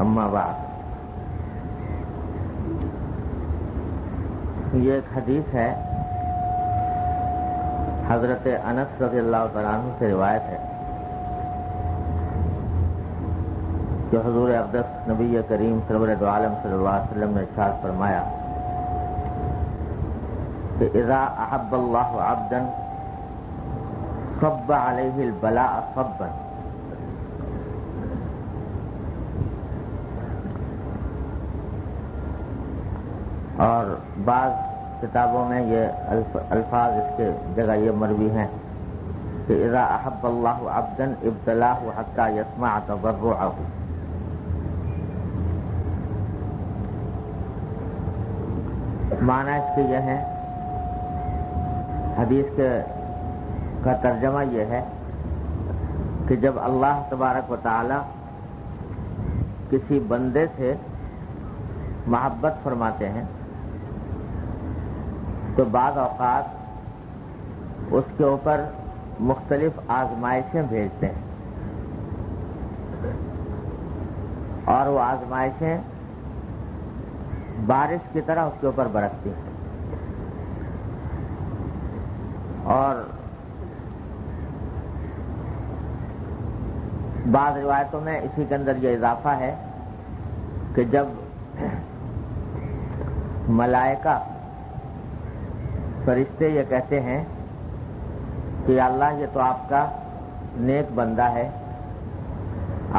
اما بعد، یہ ایک حدیث ہے، حضرت انس رضی اللہ تعالیٰ عنہ سے روایت ہے کہ حضور اقدس نبی کریم سرور دو عالم صلی اللہ علیہ وسلم نے ارشاد فرمایا کہ اذا احب اللہ عبدا صب علیہ البلاء صبا، اور بعض کتابوں میں یہ الفاظ اس کے جگہ یہ مروی ہیں کہ اذا احب اللہ عبدا ابتلاہ حتی یسمع تضرعہ. معنی اس کے یہ ہے، حدیث کا ترجمہ یہ ہے کہ جب اللہ تبارک و تعالی کسی بندے سے محبت فرماتے ہیں تو بعض اوقات اس کے اوپر مختلف آزمائشیں بھیجتے ہیں، اور وہ آزمائشیں بارش کی طرح اس کے اوپر برستی ہیں. اور بعض روایتوں میں اسی کے اندر یہ اضافہ ہے کہ جب ملائکہ فرشتے یہ کہتے ہیں کہ یا اللہ یہ تو آپ کا نیک بندہ ہے،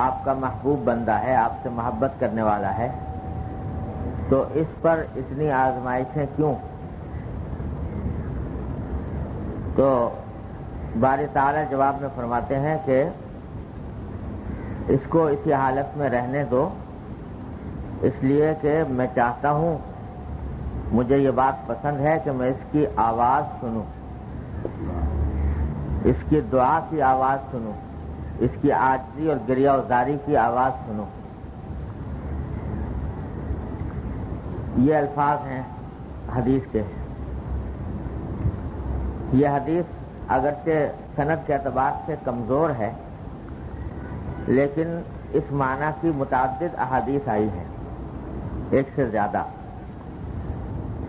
آپ کا محبوب بندہ ہے، آپ سے محبت کرنے والا ہے، تو اس پر اتنی آزمائشیں کیوں؟ تو باری تعالیٰ جواب میں فرماتے ہیں کہ اس کو اسی حالت میں رہنے دو، اس لیے کہ میں چاہتا ہوں، مجھے یہ بات پسند ہے کہ میں اس کی آواز سنوں، اس کی دعا کی آواز سنوں، اس کی عاجزی اور گریہ وزاری کی آواز سنوں. یہ الفاظ ہیں حدیث کے. یہ حدیث اگرچہ سند کے اعتبار سے کمزور ہے، لیکن اس معنی کی متعدد احادیث آئی ہیں، ایک سے زیادہ.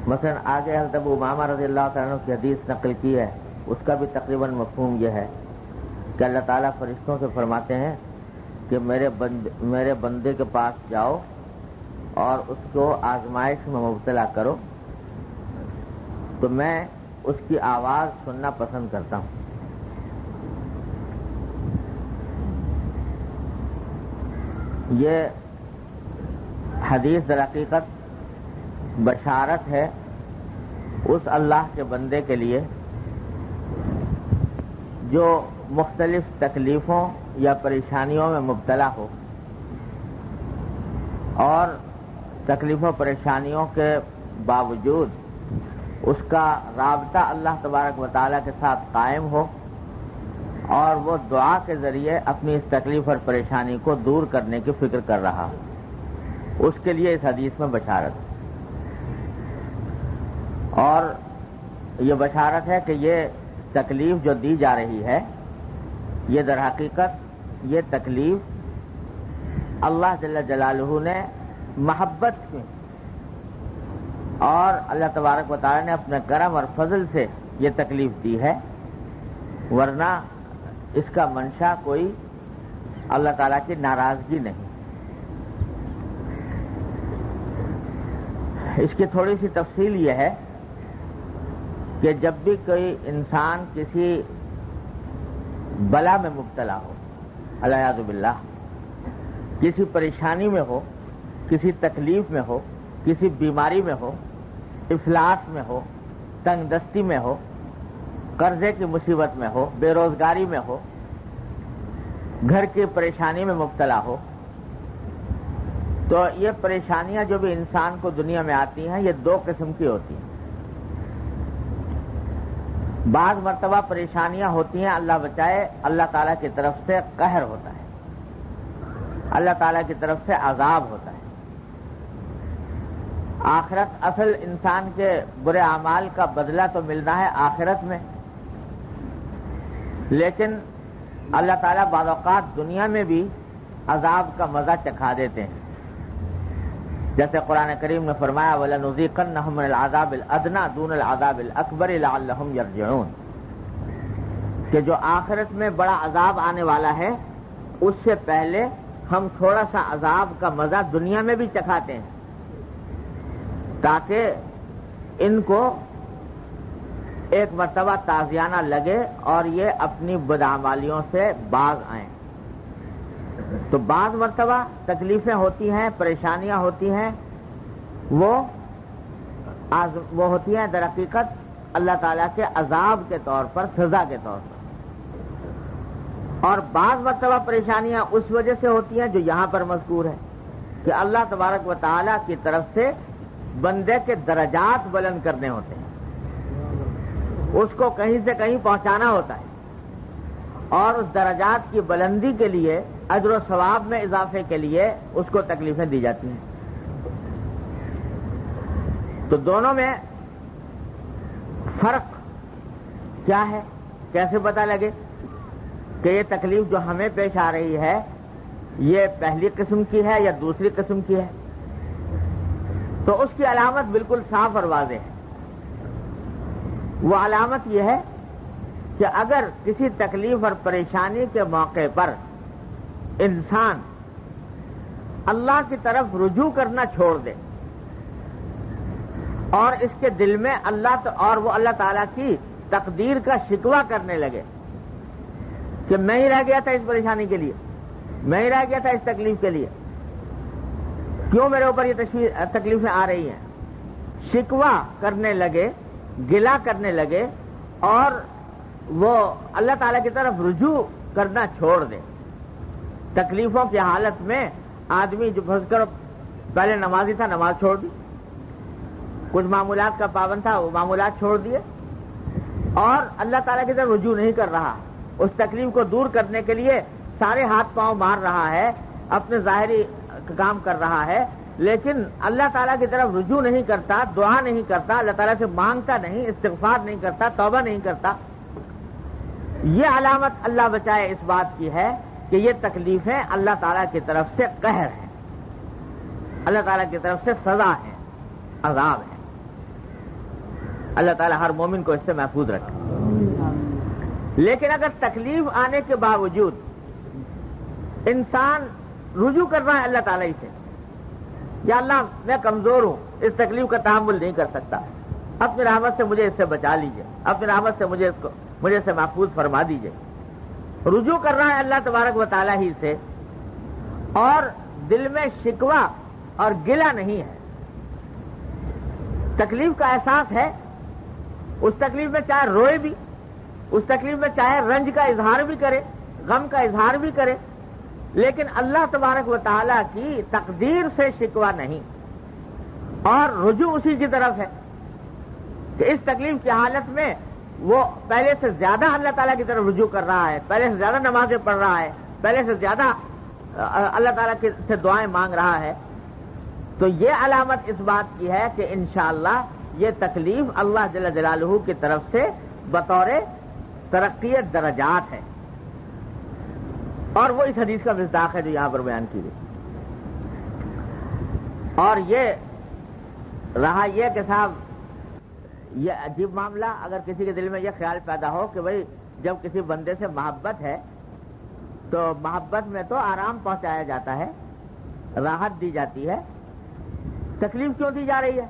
مثلا آگے حضرت ابو امامہ رضی اللہ تعالیٰ عنہ کی حدیث نقل کی ہے، اس کا بھی تقریباً مفہوم یہ ہے کہ اللہ تعالیٰ فرشتوں سے فرماتے ہیں کہ میرے بندے کے پاس جاؤ اور اس کو آزمائش میں مبتلا کرو، تو میں اس کی آواز سننا پسند کرتا ہوں. یہ حدیث در حقیقت بشارت ہے اس اللہ کے بندے کے لیے جو مختلف تکلیفوں یا پریشانیوں میں مبتلا ہو، اور تکلیفوں پریشانیوں کے باوجود اس کا رابطہ اللہ تبارک و تعالیٰ کے ساتھ قائم ہو، اور وہ دعا کے ذریعے اپنی اس تکلیف اور پریشانی کو دور کرنے کی فکر کر رہا ہو. اس کے لیے اس حدیث میں بشارت ہے. اور یہ بشارت ہے کہ یہ تکلیف جو دی جا رہی ہے، یہ در حقیقت یہ تکلیف اللہ جل جلالہ نے محبت کی، اور اللہ تبارک و تعالی نے اپنے کرم اور فضل سے یہ تکلیف دی ہے، ورنہ اس کا منشا کوئی اللہ تعالیٰ کی ناراضگی نہیں. اس کی تھوڑی سی تفصیل یہ ہے کہ جب بھی کوئی انسان کسی بلا میں مبتلا ہو، الیاذ باللہ، کسی پریشانی میں ہو، کسی تکلیف میں ہو، کسی بیماری میں ہو، افلاس میں ہو، تنگ دستی میں ہو، قرضے کی مصیبت میں ہو، بے روزگاری میں ہو، گھر کی پریشانی میں مبتلا ہو، تو یہ پریشانیاں جو بھی انسان کو دنیا میں آتی ہیں یہ دو قسم کی ہوتی ہیں. بعض مرتبہ پریشانیاں ہوتی ہیں، اللہ بچائے، اللہ تعالیٰ کی طرف سے قہر ہوتا ہے، اللہ تعالیٰ کی طرف سے عذاب ہوتا ہے. آخرت، اصل انسان کے برے اعمال کا بدلہ تو ملنا ہے آخرت میں، لیکن اللہ تعالیٰ بعض اوقات دنیا میں بھی عذاب کا مزہ چکھا دیتے ہیں. جیسے قرآن کریم نے فرمایا وَلَنُذِيقَنَّهُم مِّنَ الْعَذَابِ الْأَدْنَىٰ دُونَ الْعَذَابِ الْأَكْبَرِ لَعَلَّهُمْ يَرْجِعُونَ، کہ جو آخرت میں بڑا عذاب آنے والا ہے اس سے پہلے ہم تھوڑا سا عذاب کا مزہ دنیا میں بھی چکھاتے ہیں تاکہ ان کو ایک مرتبہ تازیانہ لگے اور یہ اپنی بدعمالیوں سے باز آئیں۔ تو بعض مرتبہ تکلیفیں ہوتی ہیں، پریشانیاں ہوتی ہیں، وہ ہوتی ہیں در حقیقت اللہ تعالیٰ کے عذاب کے طور پر، سزا کے طور پر، اور بعض مرتبہ پریشانیاں اس وجہ سے ہوتی ہیں جو یہاں پر مذکور ہے کہ اللہ تبارک و تعالیٰ کی طرف سے بندے کے درجات بلند کرنے ہوتے ہیں، اس کو کہیں سے کہیں پہنچانا ہوتا ہے، اور اس درجات کی بلندی کے لیے، اجر و ثواب میں اضافے کے لیے اس کو تکلیفیں دی جاتی ہیں۔ تو دونوں میں فرق کیا ہے، کیسے پتہ لگے کہ یہ تکلیف جو ہمیں پیش آ رہی ہے یہ پہلی قسم کی ہے یا دوسری قسم کی ہے؟ تو اس کی علامت بالکل صاف اور واضح ہے۔ وہ علامت یہ ہے کہ اگر کسی تکلیف اور پریشانی کے موقع پر انسان اللہ کی طرف رجوع کرنا چھوڑ دے اور اس کے دل میں وہ اللہ تعالیٰ کی تقدیر کا شکوہ کرنے لگے کہ میں ہی رہ گیا تھا اس پریشانی کے لیے، میں ہی رہ گیا تھا اس تکلیف کے لیے، کیوں میرے اوپر یہ تکلیفیں آ رہی ہیں، شکوہ کرنے لگے، گلہ کرنے لگے اور وہ اللہ تعالیٰ کی طرف رجوع کرنا چھوڑ دے۔ تکلیفوں کی حالت میں آدمی جو پھنس کر پہلے نمازی تھا نماز چھوڑ دی، کچھ معمولات کا پابند تھا وہ معمولات چھوڑ دیے، اور اللہ تعالیٰ کی طرف رجوع نہیں کر رہا، اس تکلیف کو دور کرنے کے لیے سارے ہاتھ پاؤں مار رہا ہے، اپنے ظاہری کام کر رہا ہے، لیکن اللہ تعالیٰ کی طرف رجوع نہیں کرتا، دعا نہیں کرتا، اللہ تعالیٰ سے مانگتا نہیں، استغفار نہیں کرتا، توبہ نہیں کرتا۔ یہ علامت اللہ بچائے اس بات کی ہے کہ یہ تکلیفیں اللہ تعالیٰ کی طرف سے قہر ہیں، اللہ تعالیٰ کی طرف سے سزا ہے، عذاب ہے۔ اللہ تعالیٰ ہر مومن کو اس سے محفوظ رکھے۔ لیکن اگر تکلیف آنے کے باوجود انسان رجوع کر رہا ہے اللہ تعالیٰ سے، یا اللہ میں کمزور ہوں، اس تکلیف کا تحمل نہیں کر سکتا، اپنی رحمت سے مجھے اس سے بچا لیجئے، اپنی رحمت سے مجھے اس سے محفوظ فرما دیجئے، رجوع کر رہا ہے اللہ تبارک و تعالیٰ ہی سے، اور دل میں شکوہ اور گلہ نہیں ہے، تکلیف کا احساس ہے، اس تکلیف میں چاہے روئے بھی، اس تکلیف میں چاہے رنج کا اظہار بھی کرے، غم کا اظہار بھی کرے، لیکن اللہ تبارک و تعالیٰ کی تقدیر سے شکوہ نہیں، اور رجوع اسی کی طرف ہے کہ اس تکلیف کی حالت میں وہ پہلے سے زیادہ اللہ تعالیٰ کی طرف رجوع کر رہا ہے، پہلے سے زیادہ نمازیں پڑھ رہا ہے، پہلے سے زیادہ اللہ تعالیٰ سے دعائیں مانگ رہا ہے۔ تو یہ علامت اس بات کی ہے کہ انشاءاللہ یہ تکلیف اللہ جل جلالہ کی طرف سے بطور ترقی درجات ہے، اور وہ اس حدیث کا مصداق ہے جو یہاں پر بیان کی گئی۔ اور یہ رہا یہ کہ صاحب یہ عجیب معاملہ، اگر کسی کے دل میں یہ خیال پیدا ہو کہ بھئی جب کسی بندے سے محبت ہے تو محبت میں تو آرام پہنچایا جاتا ہے، راحت دی جاتی ہے، تکلیف کیوں دی جا رہی ہے؟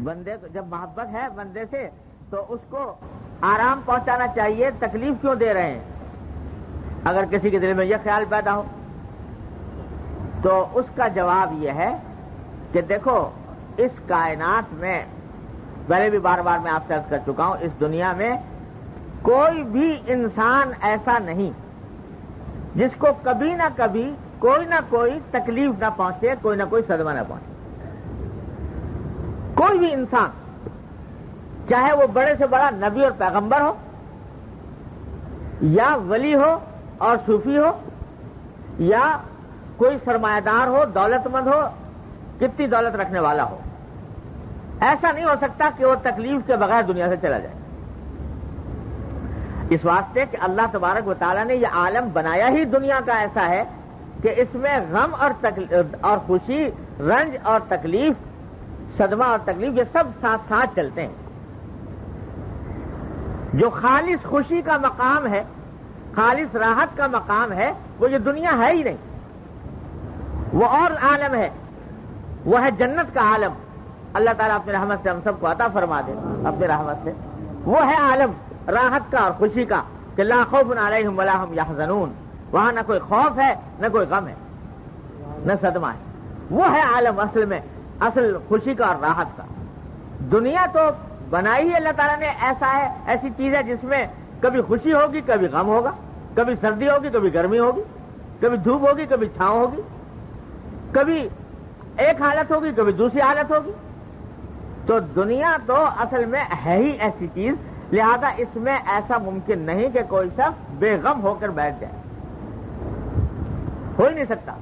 بندے کو جب محبت ہے بندے سے تو اس کو آرام پہنچانا چاہیے، تکلیف کیوں دے رہے ہیں؟ اگر کسی کے دل میں یہ خیال پیدا ہو تو اس کا جواب یہ ہے کہ دیکھو اس کائنات میں، پہلے بھی بار بار میں آپ سے عرض کر چکا ہوں، اس دنیا میں کوئی بھی انسان ایسا نہیں جس کو کبھی نہ کبھی کوئی نہ کوئی تکلیف نہ پہنچے، کوئی نہ کوئی صدمہ نہ پہنچے۔ کوئی بھی انسان، چاہے وہ بڑے سے بڑا نبی اور پیغمبر ہو، یا ولی ہو اور صوفی ہو، یا کوئی سرمایہ دار ہو، دولت مند ہو، کتنی دولت رکھنے والا ہو، ایسا نہیں ہو سکتا کہ وہ تکلیف کے بغیر دنیا سے چلا جائے۔ اس واسطے کہ اللہ تبارک و تعالیٰ نے یہ عالم بنایا ہی دنیا کا ایسا ہے کہ اس میں غم اور خوشی، رنج اور تکلیف، صدمہ اور تکلیف، یہ سب ساتھ ساتھ چلتے ہیں۔ جو خالص خوشی کا مقام ہے، خالص راحت کا مقام ہے، وہ یہ دنیا ہے ہی نہیں، وہ اور عالم ہے، وہ ہے جنت کا عالم۔ اللہ تعالیٰ اپنی رحمت سے ہم سب کو عطا فرما دے، اپنی رحمت سے۔ وہ ہے عالم راحت کا اور خوشی کا کہ لا خوف علیہم ولا ہم یحزنون، وہاں نہ کوئی خوف ہے، نہ کوئی غم ہے، نہ صدمہ ہے۔ وہ ہے عالم اصل میں، اصل خوشی کا اور راحت کا۔ دنیا تو بنائی ہی اللہ تعالیٰ نے ایسا ہے، ایسی چیز ہے جس میں کبھی خوشی ہوگی، کبھی غم ہوگا، کبھی سردی ہوگی، کبھی گرمی ہوگی، کبھی دھوپ ہوگی، کبھی چھاؤں ہوگی، کبھی ایک حالت ہوگی، کبھی دوسری حالت ہوگی۔ تو دنیا تو اصل میں ہے ہی ایسی چیز، لہذا اس میں ایسا ممکن نہیں کہ کوئی شخص بے غم ہو کر بیٹھ جائے، ہو ہی نہیں سکتا۔